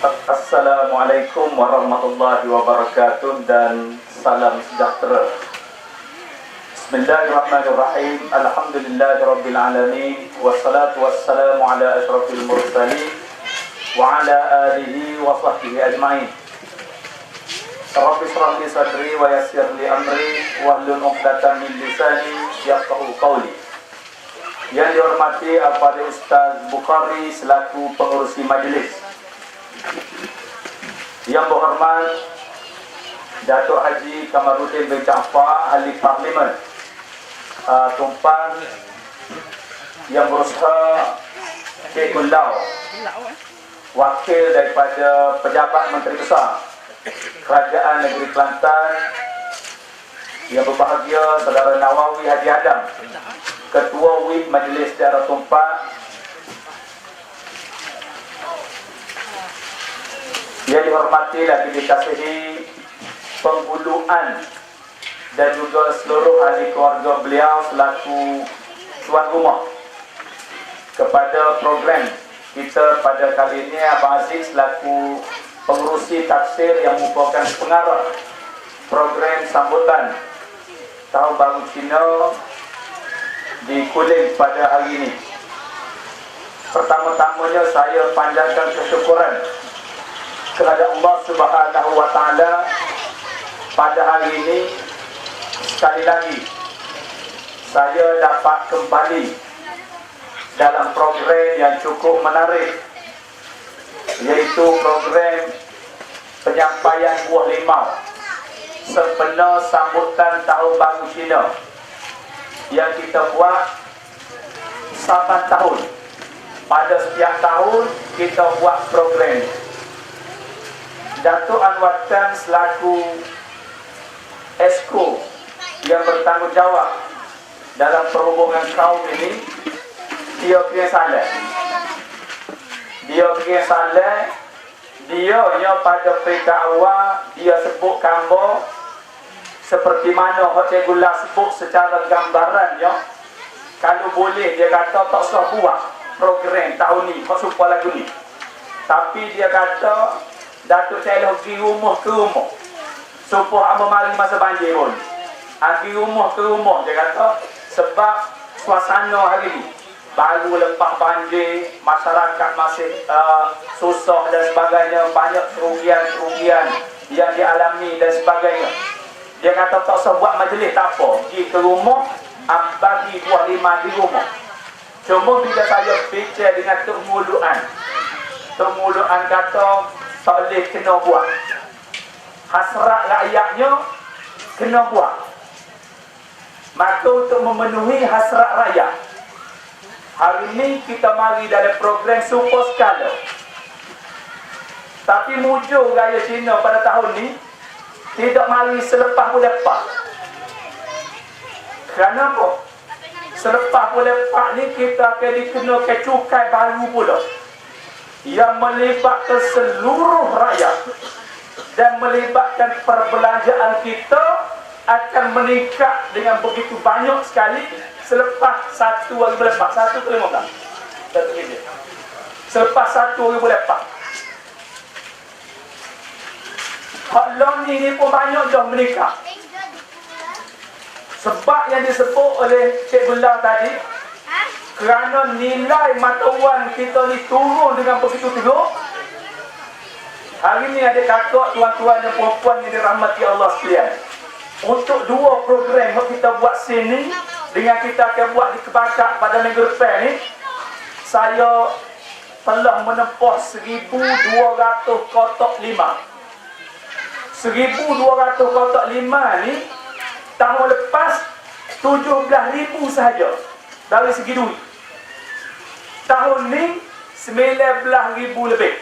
Assalamualaikum warahmatullahi wabarakatuh dan salam sejahtera. Bismillahirrahmanirrahim. Alhamdulillahirabbil alamin wassalatu wassalamu ala asyrafil mursalin wa ala alihi wa sahbihi ajmain. Rabbi shrah li sadri wa yassir li amri wahlul 'uqdatam min lisani yafqahu qawli. Yang dihormati Al-Fadhil Ustaz Bukhari selaku pengurusi majlis. Yang berhormat Datuk Haji Kamaruddin bin Jaafar, Ahli Parlimen Tumpang, yang berusaha Cik Gulau, wakil daripada Pejabat Menteri Besar Kerajaan Negeri Kelantan, yang berbahagia Saudara Nawawi Haji Adam, Ketua WIB Majlis Daerah Tumpang, yang dihormati lagi dikasihi penghuluan dan juga seluruh ahli keluarga beliau selaku tuan rumah kepada program kita pada kali ini. Abang Aziz selaku pengurusi tafsir yang merupakan pengarah program sambutan Tahun Baru Cina di Kulim pada hari ini. Pertama-tamanya saya panjatkan kesyukuran kepada Allah Subhanahu wa Ta'ala pada hari ini. Sekali lagi saya dapat kembali dalam program yang cukup menarik, yaitu program penyampaian buah limau sempena sambutan Tahun Baru Cina yang kita buat saban tahun. Pada setiap tahun kita buat program. Datuk Anwar Tan selaku Esko yang bertanggungjawab dalam perhubungan kaum ini, dia pergi salah. Dia pada peringkat awal dia sebut gambar seperti mana Hotel Gula sebut secara gambarannya. Kalau boleh dia kata tak usah buat program tahun ni supaya lagu ni, tapi dia kata Datuk saya pergi rumah ke rumah supaya apa mari masa banjir pun. Pergi rumah ke rumah dia kata, sebab suasana hari ni baru lepas banjir, masyarakat masih susah dan sebagainya, banyak kerugian yang dialami dan sebagainya. Dia kata tak usah buat majlis, tak apa, pergi ke rumah, bagi buah lima di rumah. Cuma bila saya bicara dengan Tok Muluan kata tak boleh kena buat. Hasrat rakyatnya kena buat. Maka untuk memenuhi hasrat rakyat, hari ini kita mari dalam program super skala. Tapi mujur raya Cina pada tahun ni tidak mari selepas bulan Lepas. Kenapa? Selepas bulan Lepas ni kita akan dikenakan cukai baru pula yang melibatkan seluruh rakyat dan melibatkan perbelanjaan kita akan meningkat dengan begitu banyak sekali selepas 1 hari bulan Lepas. 1 ke 15? Selepas 1 hari bulan Lepas. Hak long ni pun banyak dah meningkat. Sebab yang disebut oleh Cik Gulau tadi, kerana nilai mata wang kita ni turun dengan begitu teruk. Hari ni adik kakak, tuan-tuan dan puan-puan yang dirahmati Allah sekalian, untuk 2 program yang kita buat sini dengan kita akan buat di Kebakar pada minggu depan ni, saya telah menempuh 1,200 kotak 5. 1,200 kotak 5 ni tahun lepas 17,000 sahaja dari segi duit. Tahun ni 19,000 lebih.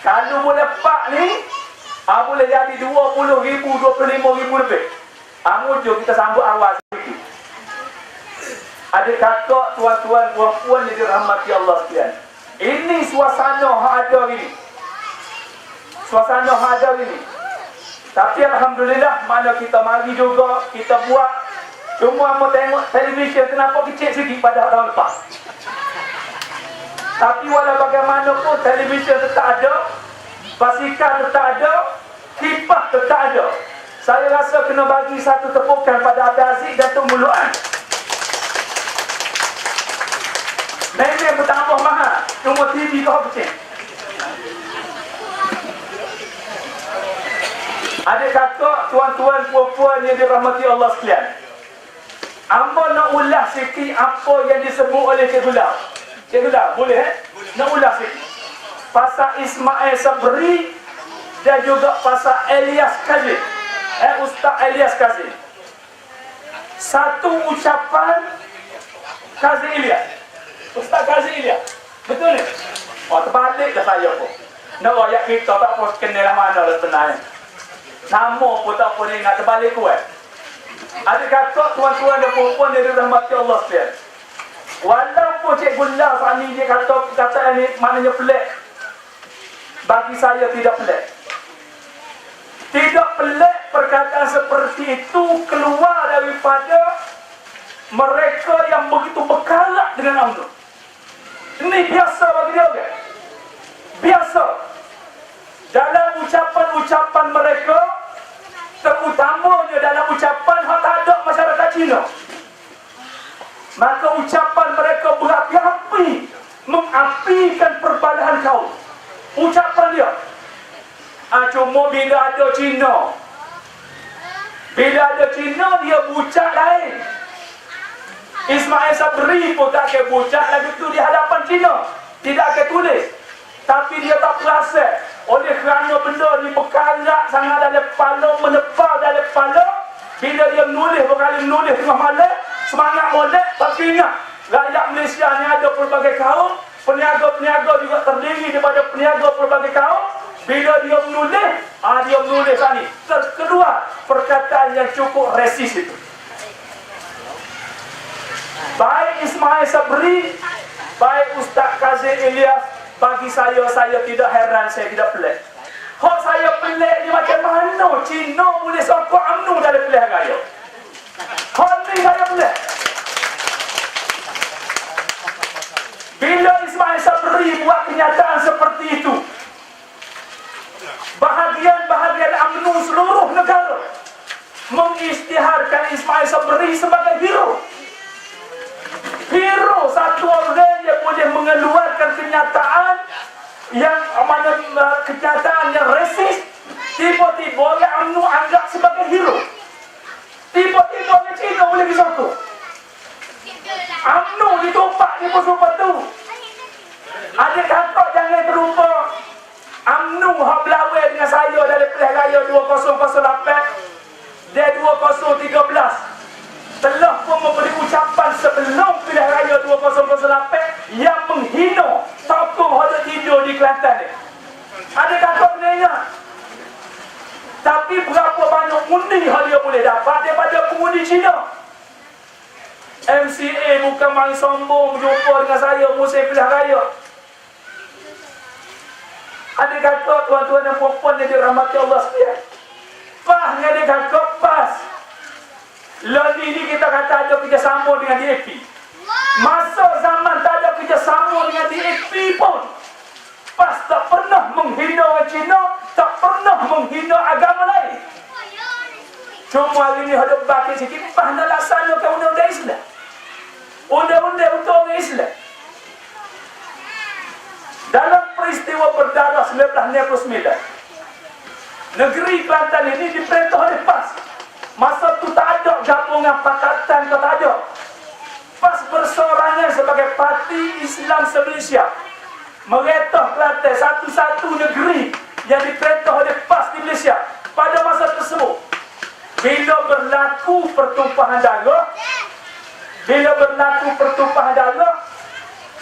Kalau boleh lepak ni boleh jadi 20,000, 25,000 lebih. Mujur kita sambut awal sedikit. Adik kakak, tuan-tuan, puan-puan yang dirahmati Allah sekalian, ini suasana yang ada ini. Tapi alhamdulillah, mana kita mari juga kita buat. Cuma mau tengok televisyen kenapa kecil sikit pada tahun lepas. Tapi walau bagaimanapun televisyen tetap ada, basikal tetap ada, kipas tetap ada. Saya rasa kena bagi satu tepukan pada Abdul Aziz dan Tok Muluan. Memang bertambah mahal, cuma TV kau pecah. Adik kakak, tuan-tuan, puan-puan yang dirahmati Allah sekalian, amba nak ulas sikit apa yang disebut oleh Cikgu Lau. Cikgu Lau, boleh nak ulas sikit pasal Ismail Sabri dan juga pasal Elias Kazim. Ustaz Elias Kazim. Satu ucapan Kazim Ilyas, Ustaz Kazim Ilyas, betul ni? Oh, terbalik dah saya pun. Nak ayat kita tak pun kenal mana dah tenang. Nama pun tak pun ingat, terbalik kuat. Adik kakak, tuan-tuan dan puan-puan yang dirahmati Allah sekalian, walaupun Cikgu Lau saat ni dia kata ni maknanya pelik, bagi saya tidak pelik. Tidak pelik perkataan seperti itu keluar daripada mereka yang begitu berkarat dengan UMNO. Ini biasa bagi dia, kan? Biasa. Dalam ucapan-ucapan mereka, terutamanya dalam ucapan yang tak ada masyarakat Cina, maka ucapan mereka berapi-api, mengapikan perbalahan kaum. Ucapan dia, cuma bila ada Cina, dia bucak lain. Ismail Sabri pun tak akan bucak lagu tu di hadapan Cina, tidak akan tulis. Tapi dia tak perasan, oleh kerana benda ni berkarat sangat dalam kepala, menebal dalam kepala. Bila dia berkali menulis tengah malam, semangat molek. Tapi ingat, rakyat Malaysia ni ada pelbagai kaum, peniaga-peniaga juga terdiri daripada peniaga pelbagai kaum. Bila dia menulis ni, terkeluar perkataan yang cukup resis itu. Baik Ismail Sabri, baik Ustaz Kazim Ilyas, bagi saya tidak heran, saya tidak pelik. Hak saya pelik ni macam mana Cina boleh sokong UMNO dalam pilihan raya. Hak ni saya pelik. Bila Ismail Sabri buat kenyataan seperti itu, bahagian UMNO seluruh negara mengisytiharkan Ismail Sabri sebagai hero. Hero, satu orang yang boleh mengeluarkan kenyataan yang kenyataan yang resis, tiba-tiba orang UMNO anggap sebagai hero. Tiba-tiba orang Cina boleh disokong. UMNO ditumpak di pos-pos tu. Adik kakak jangan terlupa, UMNO yang berlawan dengan saya dalam pilihan raya 2008 dan 2013 telah pun memberi ucapan sebelum pilihan raya 2008 yang menghina tokoh yang tidur di Kelantan ni. Ada kakak ingat? Tapi berapa banyak undi yang dia boleh dapat daripada pengundi Cina? MCA bukan main sombong berjumpa dengan saya musim pilihan raya. Ada kakak, tuan-tuan dan puan-puan yang dirahmati Allah sekalian, pas dengan ada kakak, pas lalu ini kita kata ada kerjasama dengan DAP. Masa zaman tak ada kerjasama dengan DAP pun, PAS tak pernah menghina orang Cina, tak pernah menghina agama lain. Cuma hari ini ada bakit sikit, PAS nak laksanakan undang-undang Islam, undang-undang untuk orang Islam. Dalam peristiwa berdarah 1969, negeri Kelantan ini diperintah oleh PAS. Masa tu tak ada gabungan pakatan, tak ada. PAS bersorangan sebagai Parti Islam se-Malaysia, meretah Kelantan, satu-satu negeri yang diperintah oleh PAS di Malaysia. Pada masa tersebut, bila berlaku pertumpahan darah,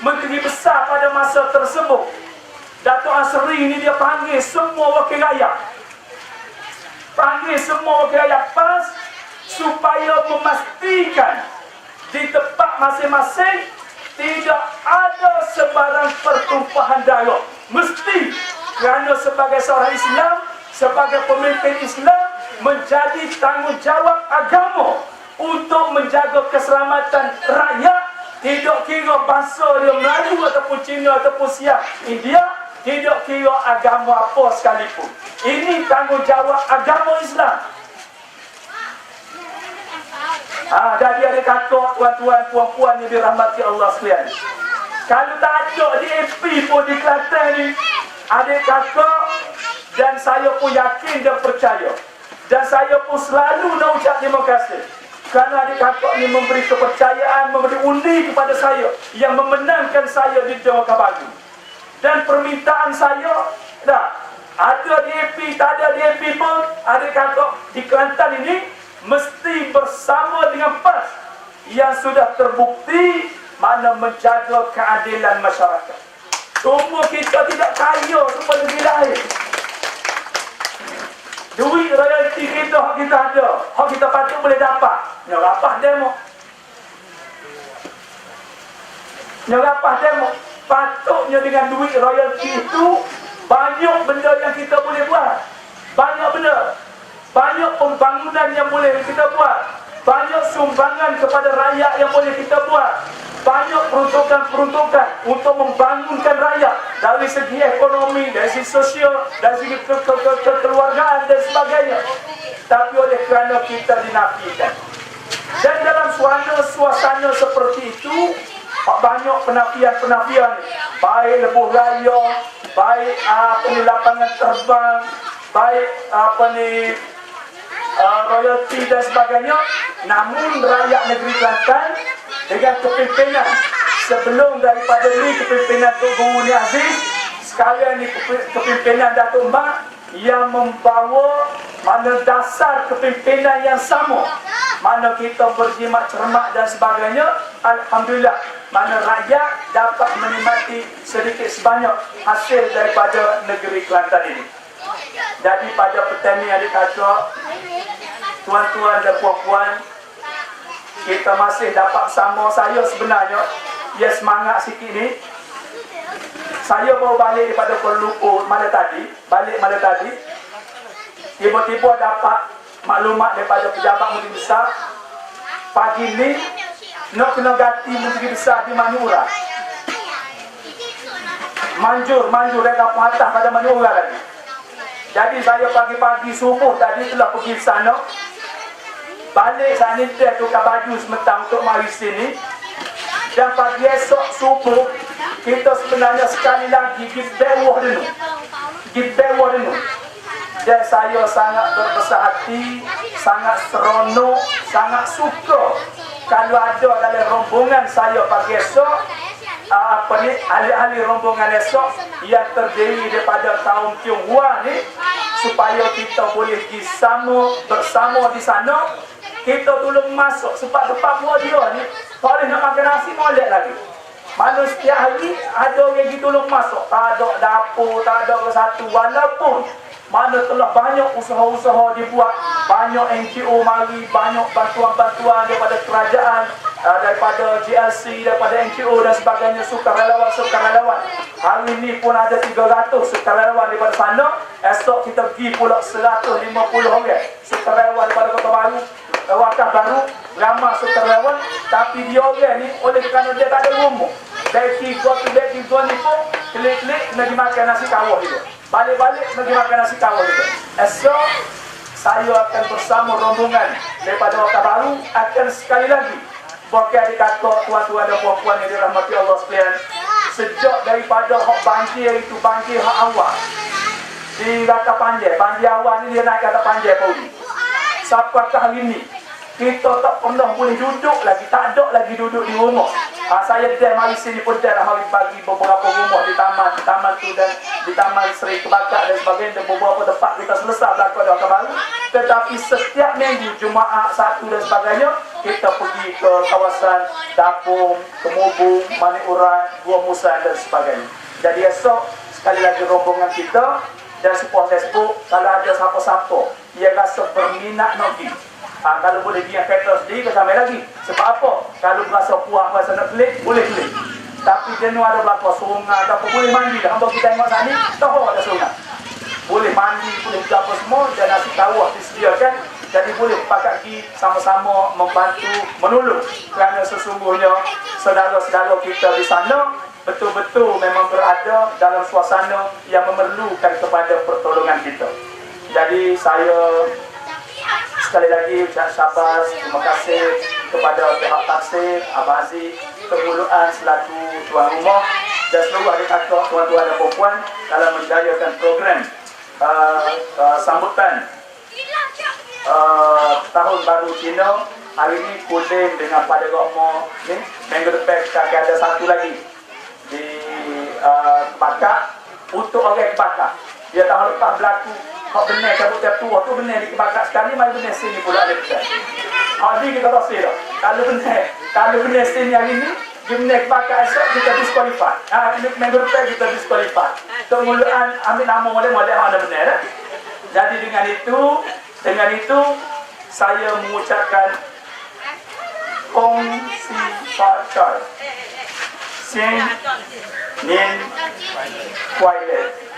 Menteri Besar pada masa tersebut, Datuk Asri ini dia panggil semua wakil rakyat, PAS supaya memastikan di tempat masing-masing tidak ada sebarang pertumpahan darah. Mesti, kerana sebagai seorang Islam, sebagai pemimpin Islam, menjadi tanggungjawab agama untuk menjaga keselamatan rakyat tidak kira bahasa dia Melayu ataupun Cina ataupun Siam, India, tidak kira agama apa sekalipun. Ini tanggungjawab agama Islam. Jadi adik kakak, tuan-tuan, puan-puan yang dirahmati Allah sekalian. Kalau tak ada di MP pun di Kelantan ni, adik kakak dan saya pun yakin dan percaya. Dan saya pun selalu nak ucap terima kasih. Kerana adik kakak ni memberi kepercayaan, memberi undi kepada saya yang memenangkan saya di Johor Bahru. Dan permintaan saya, dah, ada DAP, tak ada DAP pun, adik kakak di Kelantan ini mesti bersama dengan PAS yang sudah terbukti mana menjaga keadilan masyarakat. Cuma kita tidak kaya seperti negeri lain. Duit royalti kita, hak kita ada, hak kita patut boleh dapat. Nyerapah demo. Nyerapah demo. Patutnya dengan duit royalti itu banyak benda yang kita boleh buat. Banyak benda. Banyak pembangunan yang boleh kita buat. Banyak sumbangan kepada rakyat yang boleh kita buat. Banyak peruntukan-peruntukan untuk membangunkan rakyat dari segi ekonomi, dari segi sosial, dari segi kekeluargaan dan sebagainya. Tapi oleh kerana kita dinafikan. Dan dalam suasana seperti itu, banyak penafian-penafian, baik lebuh raya, baik lapangan terbang, baik royalti dan sebagainya. Namun rakyat negeri Kelantan dengan kepimpinan sebelum daripada ini kepimpinan Tok Guru Ni Aziz, sekarang ni kepimpinan Datuk Mak yang membawa mana dasar kepimpinan yang sama, mana kita berjimat cermat dan sebagainya. Alhamdulillah, mana rakyat dapat menikmati sedikit sebanyak hasil daripada negeri Kelantan ini. Jadi pada petani adik kakak, tuan-tuan dan puan-puan, kita masih dapat bersama. Saya sebenarnya, ya semangat sikit ni. Saya baru balik daripada Kuala Lumpur malam tadi. Tiba-tiba dapat maklumat daripada pejabat Menteri Besar. Pagi ni, nak kena ganti Menteri Besar di Manura. Manjur dari kapal atas pada Manura lagi. Jadi saya pagi-pagi subuh tadi telah pergi ke sana. Balik sana dia tukar baju sementara untuk mari sini. Dan pagi esok subuh kita sebenarnya sekali lagi pergi bewah dulu. Dan saya sangat berbesar hati, sangat seronok, sangat suka kalau ada dalam rombongan saya pagi esok ahli-ahli rombongan esok yang terdiri daripada kaum Tionghoa ni, supaya kita boleh bersama di sana. Kita tolong masuk sebab tempat buat dia ni kalau nak makan nasi molek lagi. Mana setiap hari ada orang yang tolong masuk, tak ada dapur, tak ada satu. Walaupun mana telah banyak usaha-usaha dibuat, banyak NGO mari, banyak bantuan-bantuan daripada kerajaan, daripada GLC, daripada NGO dan sebagainya, sukarelawan. Hari ini pun ada 300 sukarelawan daripada sana. Esok kita pergi pula 150 orang sukarelawan daripada Kota Baru, Wakaf Baru, ramai sukarelawan. Tapi dia orang ni, oleh kerana dia tak ada rumah, beki gua ni pun klik-klik nak makan nasi kawah juga. Balik-balik pergi makan nasi kawah juga. Esok saya akan bersama rombongan daripada Wakaf Baru akan sekali lagi bagi adik kakak, tuan-tuan dan puan-puan yang dirahmati Allah sekalian. Sejak daripada hak banjir itu, banjir hak awal di Kata Panjai, banjir awal ni dia naik Kata Panjai pun. Sampai hari ini kita tak pernah boleh duduk lagi, tak ada lagi duduk di rumah. Saya dah mari sini pun dah hari bagi beberapa rumah di taman tu dan di Taman Seri Kebakar dan sebagainya, dan beberapa tempat kita selesai belakang di Wakaf Baru. Tetapi setiap minggu Jumaat, Sabtu dan sebagainya, kita pergi ke kawasan Dapung, Kemubung, Manik Urat, Gua Musa dan sebagainya. Jadi esok sekali lagi rombongan kita dan sebuah Facebook, kalau ada siapa-siapa yang rasa berminat nak pergi, kalau boleh pergi kereta sendiri ke sampai lagi. Sebab apa? Kalau berasa puas, berasa nak klik, boleh klik. Tapi jenuh ada berlaku sungai atau boleh mandi dah. Untuk kita tengok saat ni, tahu ada sungai. Boleh mandi, boleh apa semua, dan nasi kawah disediakan. Jadi boleh pakat pergi sama-sama membantu, menolong. Kerana sesungguhnya saudara-saudara kita di sana betul-betul memang berada dalam suasana yang memerlukan kepada pertolongan kita. Jadi saya sekali lagi ucap syabas, terima kasih kepada pihak taksir, Abah Aziz, Permuluan selaku tuan rumah dan seluruh adik kakak, tuan-tuan dan puan dalam menjayakan program sambutan tahun baru Cina. Hari ini kulim dengan pada Romo ni, minggu depan kita akan ada satu lagi di Kebakar untuk orang Kebakar. Dia tahun lepas berlaku hak benar cabut tiap tua tu benar di Kebakar sekali, mari benar sini pula ada kita. Hari kita rasa dah. Kalau benar sini hari ni, dia benar Kebakar esok kita disqualify. Minggu depan kita disqualify. Permulaan ambil nama model-model yang ada benar dah. Jadi dengan itu saya mengucapkan kongsi pacar. Sin Nin Kuai Le.